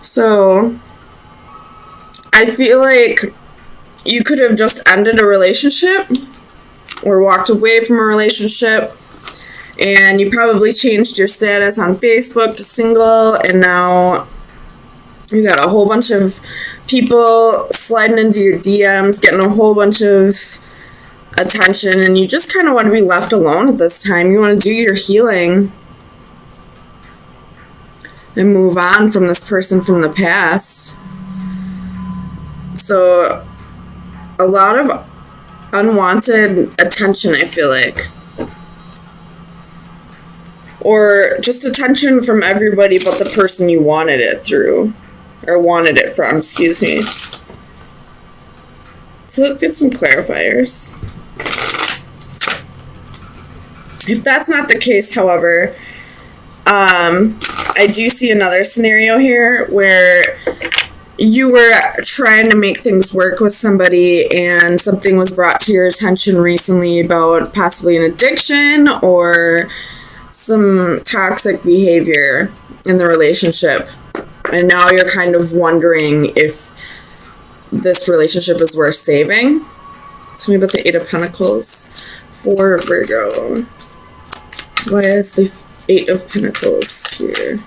So I feel like you could have just ended a relationship or walked away from a relationship, and you probably changed your status on Facebook to single, and now you got a whole bunch of people sliding into your DMs, getting a whole bunch of attention, and you just kind of want to be left alone at this time. You want to do your healing and move on from this person from the past. So a lot of unwanted attention, I feel like. Or just attention from everybody but the person you wanted it through. Or wanted it from, excuse me. So let's get some clarifiers. If that's not the case, however, I do see another scenario here where you were trying to make things work with somebody and something was brought to your attention recently about possibly an addiction or some toxic behavior in the relationship. And now you're kind of wondering if this relationship is worth saving. Tell me about the Eight of Pentacles for Virgo. Why is the Eight of Pentacles here?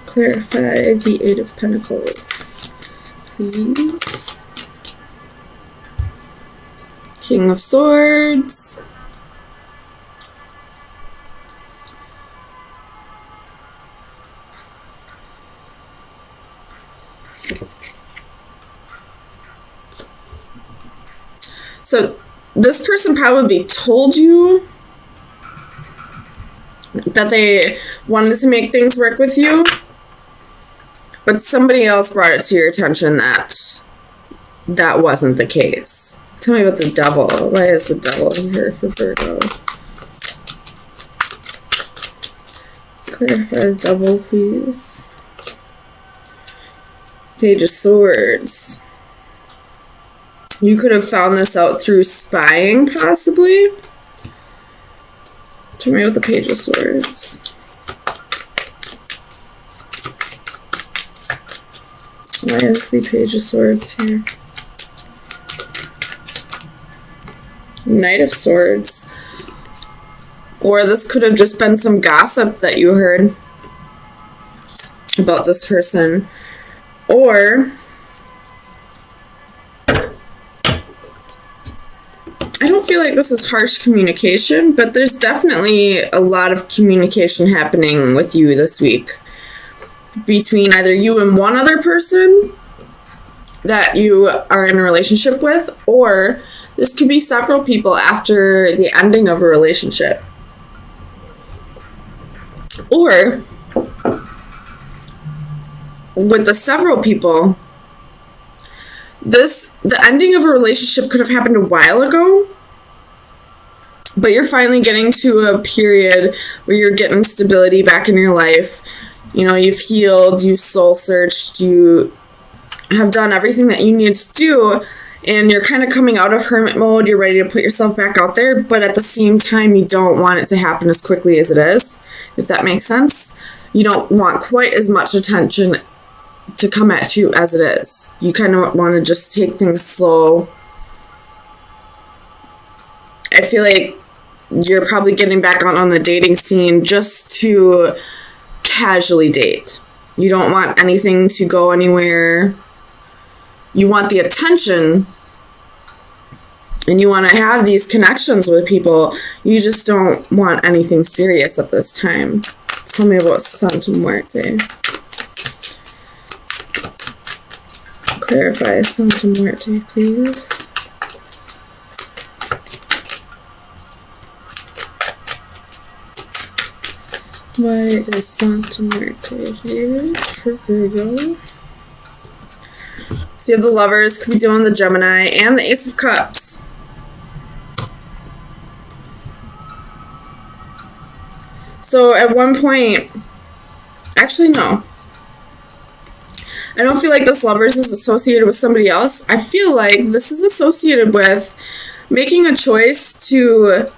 Clarify the Eight of Pentacles, please. King of Swords. So this person probably told you that they wanted to make things work with you, but somebody else brought it to your attention that that wasn't the case. Tell me about the Devil. Why is the Devil here for Virgo? Clarify the Devil, please. Page of Swords. You could have found this out through spying, possibly. Tell me about the Page of Swords. Why is the Page of Swords here? Knight of Swords. Or this could have just been some gossip that you heard about this person. Or I don't feel like this is harsh communication, but there's definitely a lot of communication happening with you this week between either you and one other person that you are in a relationship with, or this could be several people after the ending of a relationship. Or with the several people, the ending of a relationship could have happened a while ago, but you're finally getting to a period where you're getting stability back in your life. You know, you've healed, you've soul searched, you have done everything that you need to do, and you're kind of coming out of hermit mode. You're ready to put yourself back out there, but at the same time, you don't want it to happen as quickly as it is, if that makes sense. You don't want quite as much attention to come at you as it is. You kind of want to just take things slow. I feel like you're probably getting back on the dating scene just to casually date. You don't want anything to go anywhere. You want the attention, and you want to have these connections with people. You just don't want anything serious at this time. Tell me about Santa Muerte. Clarify Santa Muerte, please. Why is Santa Muerte here for Virgo? So you have the Lovers, could be dealing with the Gemini, and the Ace of Cups. So at one point, actually no. I don't feel like this Lovers is associated with somebody else. I feel like this is associated with making a choice to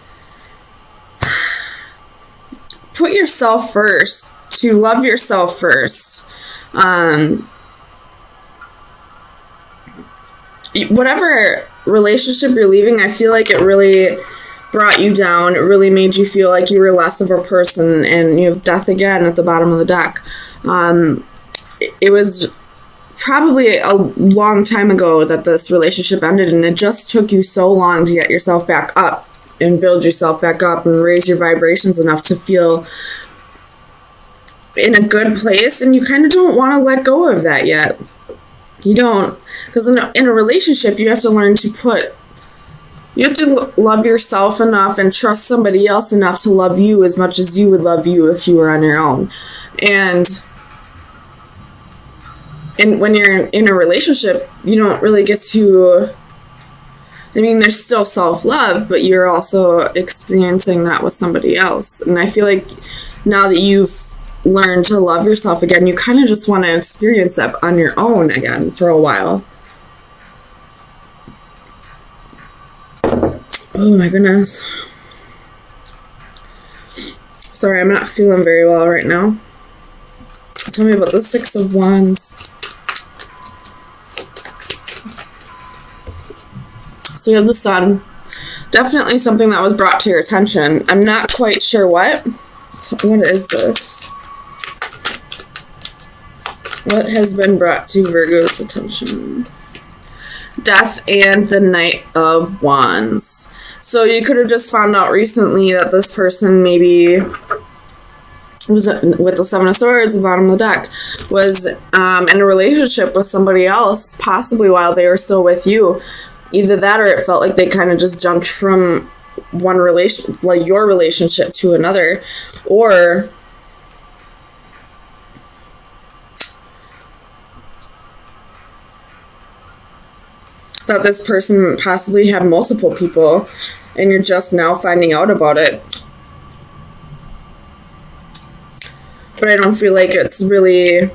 put yourself first, to love yourself first. Whatever relationship you're leaving, I feel like it really brought you down. It really made you feel like you were less of a person, and you have death again at the bottom of the deck. It was probably a long time ago that this relationship ended, and it just took you so long to get yourself back up and build yourself back up and raise your vibrations enough to feel in a good place, and you kind of don't want to let go of that yet. You don't, because in a relationship, you have to learn to love yourself enough and trust somebody else enough to love you as much as you would love you if you were on your own. And when you're in a relationship, you don't really get to, I mean, there's still self-love, but you're also experiencing that with somebody else. And I feel like now that you've learned to love yourself again, you kind of just want to experience that on your own again for a while. Oh my goodness. Sorry, I'm not feeling very well right now. Tell me about the Six of Wands. So you have the Sun. Definitely something that was brought to your attention. I'm not quite sure what. What is this? What has been brought to Virgo's attention? Death and the Knight of Wands. So you could have just found out recently that this person maybe was, with the Seven of Swords at the bottom of the deck, was in a relationship with somebody else, possibly while they were still with you. Either that, or it felt like they kind of just jumped from one relation, like your relationship, to another, or that this person possibly had multiple people and you're just now finding out about it. But I don't feel like it's really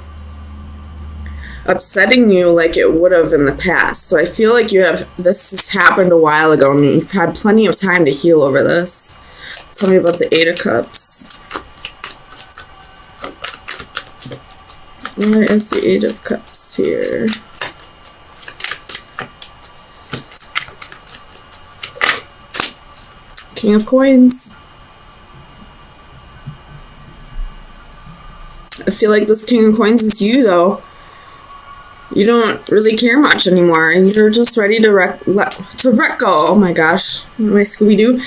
upsetting you like it would have in the past. So I feel like this has happened a while ago and you've had plenty of time to heal over this. Tell me about the Eight of Cups. Where is the Eight of Cups here? King of Coins. I feel like this King of Coins is you, though. You don't really care much anymore. You're just ready to let go. Oh my gosh. My Scooby-Doo.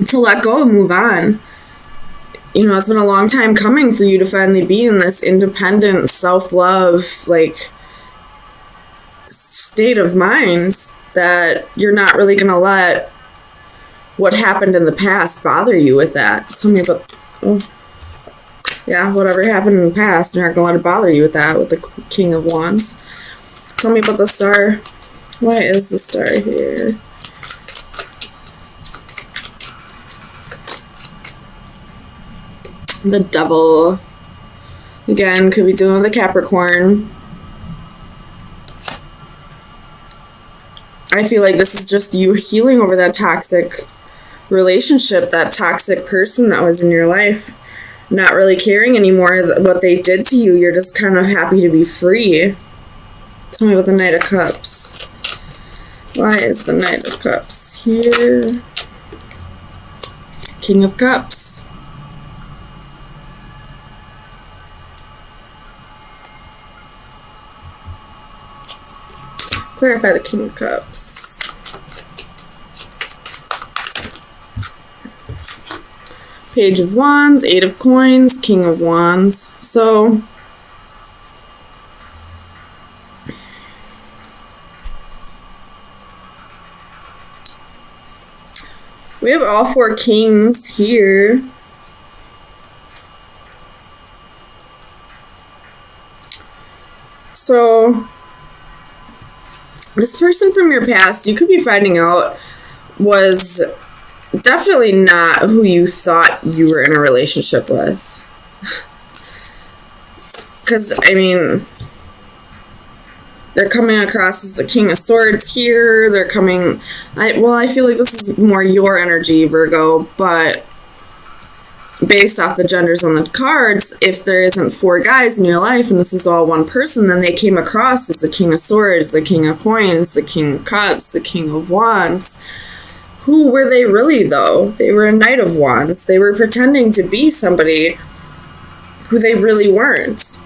To let go and move on. You know, it's been a long time coming for you to finally be in this independent, self-love, like, state of mind that you're not really going to let what happened in the past bother you with that. Tell me about... Yeah, whatever happened in the past, you're not going to let it bother you with that, with the King of Wands. Tell me about the Star. Why is the Star here? The Devil. Again, could be dealing with a Capricorn. I feel like this is just you healing over that toxic relationship, that toxic person that was in your life. Not really caring anymore what they did to you. You're just kind of happy to be free. Tell me about the Knight of Cups. Why is the Knight of Cups here? King of Cups. Clarify the King of Cups. Page of Wands, Eight of Coins, King of Wands. So we have all four kings here. So this person from your past, you could be finding out, was definitely not who you thought you were in a relationship with. Because, I mean, they're coming across as the King of Swords here. They're coming... I feel like this is more your energy, Virgo, but based off the genders on the cards, if there isn't 4 guys in your life and this is all one person, then they came across as the King of Swords, the King of Coins, the King of Cups, the King of Wands. Who were they really, though? They were a Knight of Wands. They were pretending to be somebody who they really weren't.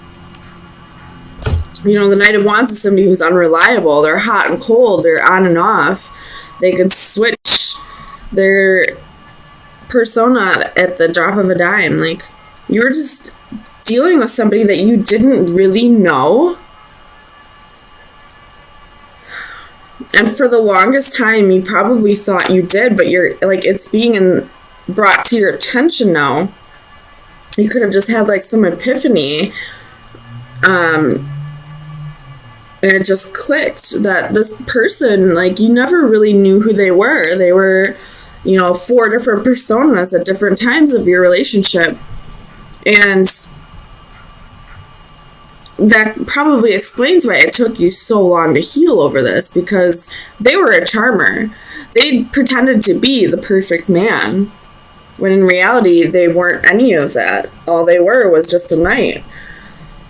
You know, the Knight of Wands is somebody who's unreliable. They're hot and cold. They're on and off. They could switch their persona at the drop of a dime. Like, you were just dealing with somebody that you didn't really know. And for the longest time, you probably thought you did, but you're like, it's being brought to your attention now. You could have just had like some epiphany, and it just clicked that this person, like, you never really knew who they were. They were, you know, 4 different personas at different times of your relationship. And that probably explains why it took you so long to heal over this, because they were a charmer. They pretended to be the perfect man, when in reality, they weren't any of that. All they were was just a knight.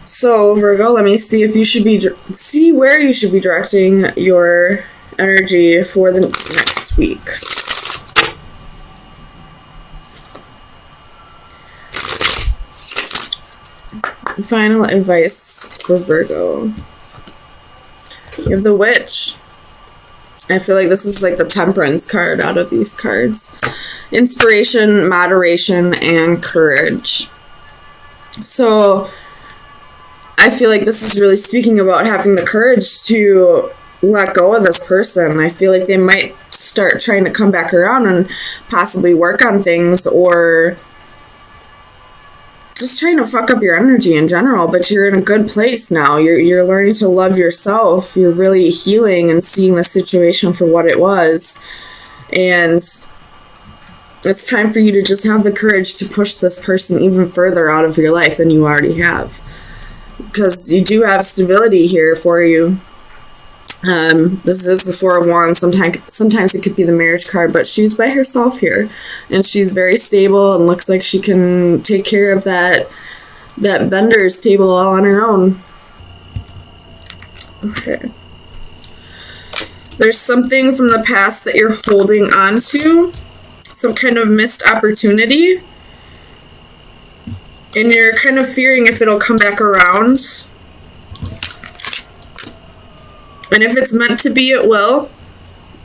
So, Virgo, let me see if you should see where you should be directing your energy for the next week. Final advice for Virgo. You have the Witch. I feel like this is like the Temperance card out of these cards. Inspiration, moderation, and courage. So I feel like this is really speaking about having the courage to let go of this person. I feel like they might start trying to come back around and possibly work on things, or just trying to fuck up your energy in general, but you're in a good place now. You're learning to love yourself. You're really healing and seeing the situation for what it was. And it's time for you to just have the courage to push this person even further out of your life than you already have. Because you do have stability here for you. This is the 4 of Wands. Sometimes it could be the Marriage card, but she's by herself here, and she's very stable and looks like she can take care of that vendor's table all on her own. Okay. There's something from the past that you're holding on to, some kind of missed opportunity, and you're kind of fearing if it'll come back around. And if it's meant to be, it will.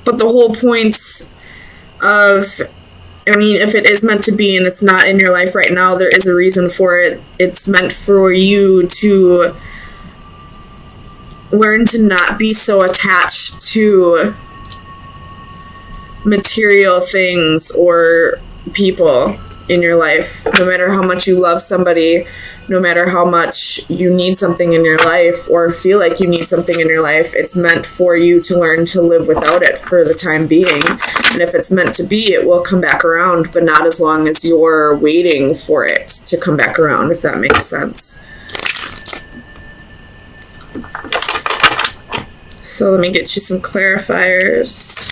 But the whole point of, I mean, if it is meant to be and it's not in your life right now, there is a reason for it. It's meant for you to learn to not be so attached to material things or people in your life. No matter how much you love somebody, no matter how much you need something in your life or feel like you need something in your life, it's meant for you to learn to live without it for the time being. And if it's meant to be, it will come back around, but not as long as you're waiting for it to come back around, if that makes sense. So let me get you some clarifiers.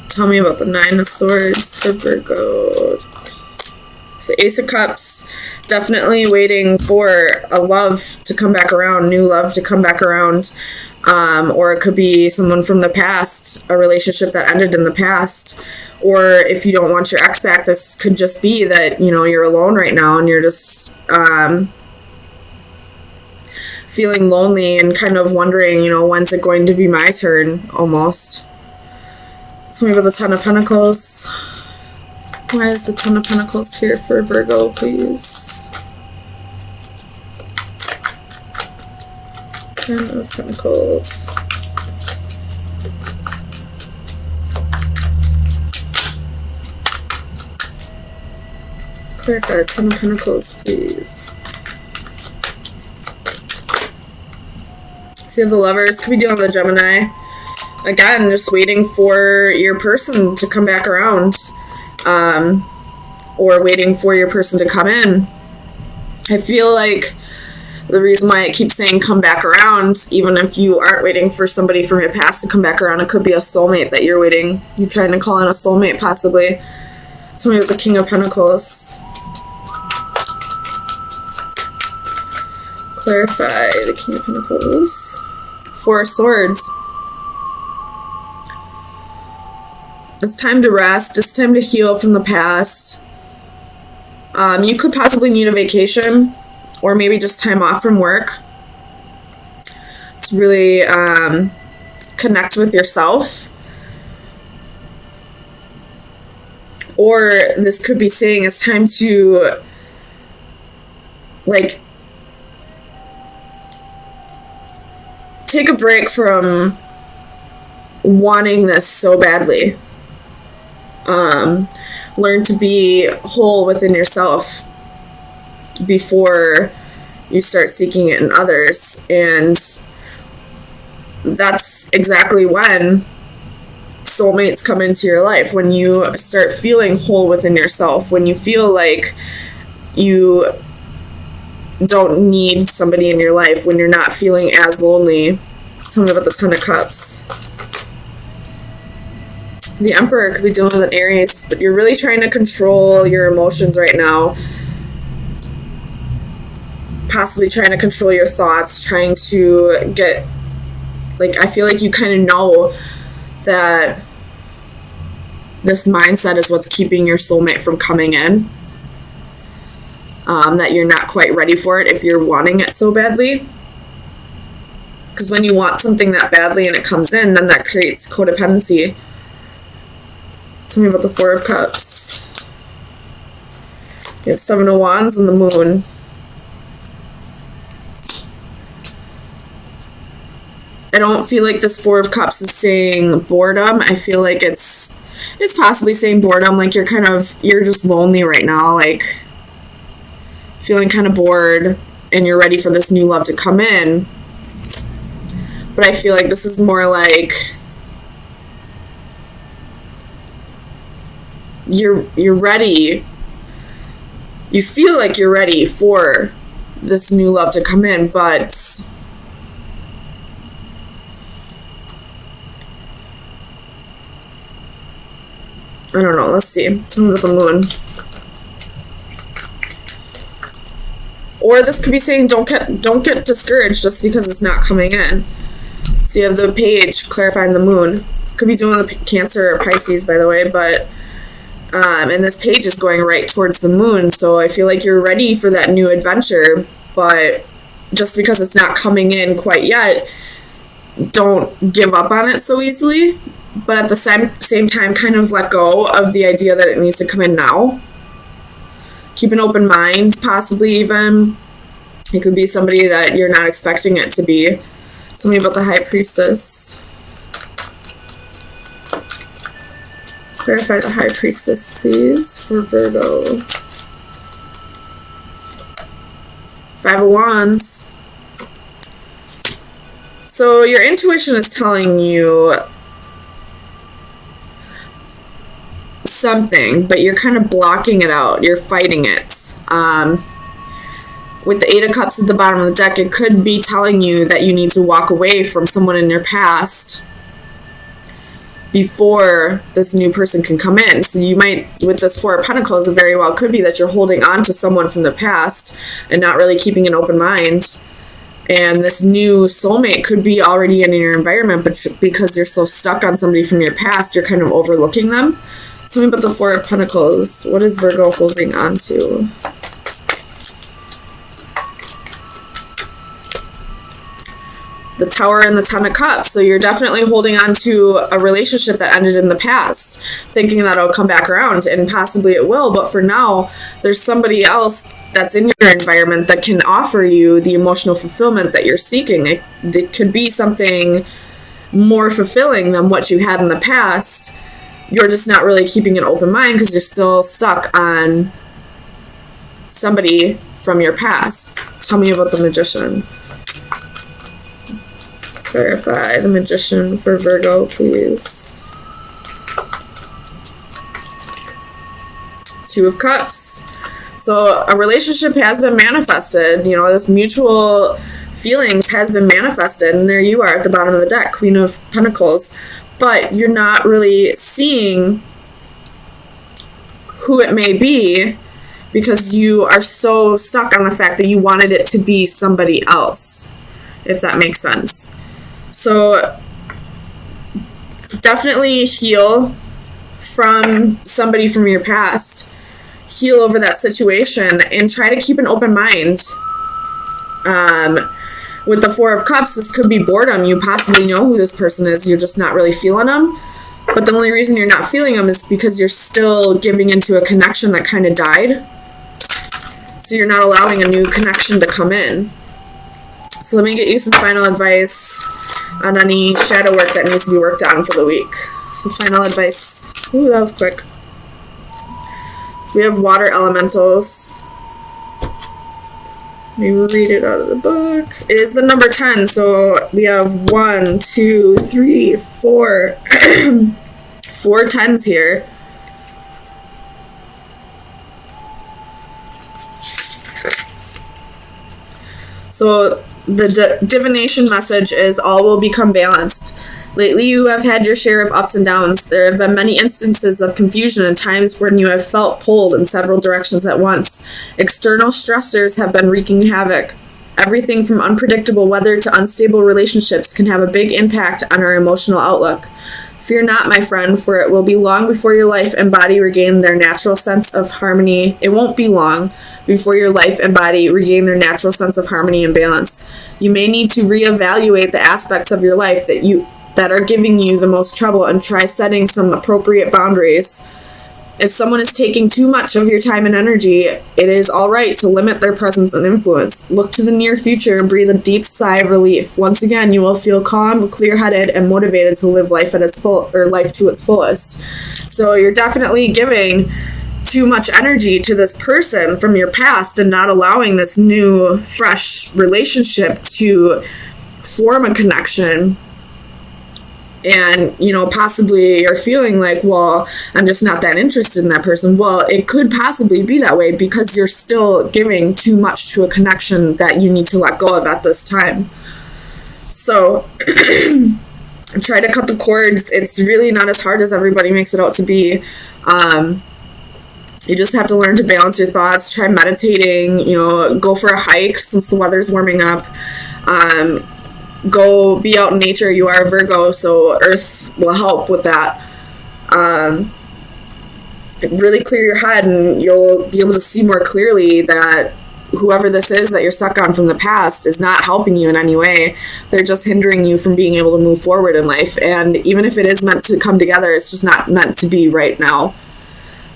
Tell me about the 9 of Swords for Virgo. So Ace of Cups, definitely waiting for a love to come back around, new love to come back around. Or it could be someone from the past, a relationship that ended in the past. Or if you don't want your ex back, this could just be that, you know, you're alone right now and you're just feeling lonely and kind of wondering, you know, when's it going to be my turn, almost. Tell me about the 10 of Pentacles. Why is the 10 of Pentacles here for Virgo, please? 10 of Pentacles. Clarify the 10 of Pentacles, please. So you have the Lovers. Could be dealing with a Gemini. Again, just waiting for your person to come back around, or waiting for your person to come in. I feel like the reason why it keeps saying come back around, even if you aren't waiting for somebody from your past to come back around, it could be a soulmate that you're trying to call in a soulmate, possibly. Somebody with the King of Pentacles. Clarify the King of Pentacles. Four of Swords. It's time to rest. It's time to heal from the past. You could possibly need a vacation, or maybe just time off from work to really connect with yourself. Or this could be saying it's time to, like, take a break from wanting this so badly. Learn to be whole within yourself before you start seeking it in others. And that's exactly when soulmates come into your life, when you start feeling whole within yourself, when you feel like you don't need somebody in your life, when you're not feeling as lonely. Tell me about the Ten of Cups. The Emperor could be dealing with an Aries, but you're really trying to control your emotions right now. Possibly trying to control your thoughts, trying to get, like, I feel like you kind of know that this mindset is what's keeping your soulmate from coming in. That you're not quite ready for it if you're wanting it so badly. Because when you want something that badly and it comes in, then that creates codependency. Tell me about the Four of Cups. You have Seven of Wands and the Moon. I don't feel like this Four of Cups is saying boredom. I feel like it's possibly saying boredom, like you're just lonely right now, like feeling kind of bored, and you're ready for this new love to come in. But I feel like this is more like you're ready. You feel like you're ready for this new love to come in, but I don't know. Let's see. Tell me about the Moon. Or this could be saying don't get discouraged just because it's not coming in. So you have the Page clarifying the Moon. Could be doing the Cancer or Pisces, by the way, but and this Page is going right towards the Moon, so I feel like you're ready for that new adventure, but just because it's not coming in quite yet, don't give up on it so easily. But at the same time, kind of let go of the idea that it needs to come in now. Keep an open mind, possibly even. It could be somebody that you're not expecting it to be. Tell me about the High Priestess. Clarify the High Priestess, please, for Virgo. Five of Wands. So your intuition is telling you something, but you're kind of blocking it out. You're fighting it. With the Eight of Cups at the bottom of the deck, it could be telling you that you need to walk away from someone in your past before this new person can come in. So you might, with this Four of Pentacles, it very well could be that you're holding on to someone from the past and not really keeping an open mind. And this new soulmate could be already in your environment, but because you're so stuck on somebody from your past, you're kind of overlooking them. Tell me about the Four of Pentacles. What is Virgo holding on to? The Tower and the Ten of Cups. So you're definitely holding on to a relationship that ended in the past, thinking that it'll come back around, and possibly it will, but for now, there's somebody else that's in your environment that can offer you the emotional fulfillment that you're seeking. It could be something more fulfilling than what you had in the past. You're just not really keeping an open mind because you're still stuck on somebody from your past. Tell me about the Magician. Clarify the Magician for Virgo, please. Two of Cups. So a relationship has been manifested, you know, this mutual feelings has been manifested, and there you are at the bottom of the deck, Queen of Pentacles. But you're not really seeing who it may be because you are so stuck on the fact that you wanted it to be somebody else, if that makes sense. So definitely heal from somebody from your past. Heal over that situation and try to keep an open mind. With the Four of Cups, this could be boredom. You possibly know who this person is. You're just not really feeling them. But the only reason you're not feeling them is because you're still giving into a connection that kind of died. So you're not allowing a new connection to come in. So let me get you some final advice on any shadow work that needs to be worked on for the week. So final advice. Ooh, that was quick. So we have water elementals. Let me read it out of the book. It is the number 10. So we have 1, 2, 3, 4, 4 10s here. So the divination message is all will become balanced. Lately, you have had your share of ups and downs. There have been many instances of confusion and times when you have felt pulled in several directions at once. External stressors have been wreaking havoc. Everything from unpredictable weather to unstable relationships can have a big impact on our emotional outlook. Fear not, my friend, for it will be long before your life and body regain their natural sense of harmony. It won't be long before your life and body regain their natural sense of harmony and balance. You may need to reevaluate the aspects of your life that are giving you the most trouble and try setting some appropriate boundaries. If someone is taking too much of your time and energy, it is all right to limit their presence and influence. Look to the near future and breathe a deep sigh of relief. Once again, you will feel calm, clear-headed, and motivated to live life life to its fullest. So you're definitely giving too much energy to this person from your past and not allowing this new, fresh relationship to form a connection. And, you know, possibly you're feeling like, well, I'm just not that interested in that person. Well, it could possibly be that way because you're still giving too much to a connection that you need to let go of at this time. So try to cut the cords. It's really not as hard as everybody makes it out to be. You just have to learn to balance your thoughts. Try meditating, you know, go for a hike since the weather's warming up. Go be out in nature. You are a Virgo, so Earth will help with that. Really clear your head and you'll be able to see more clearly that whoever this is that you're stuck on from the past is not helping you in any way. They're just hindering you from being able to move forward in life. And even if it is meant to come together, it's just not meant to be right now.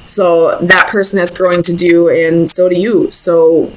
So that person is growing to do, and so do you. So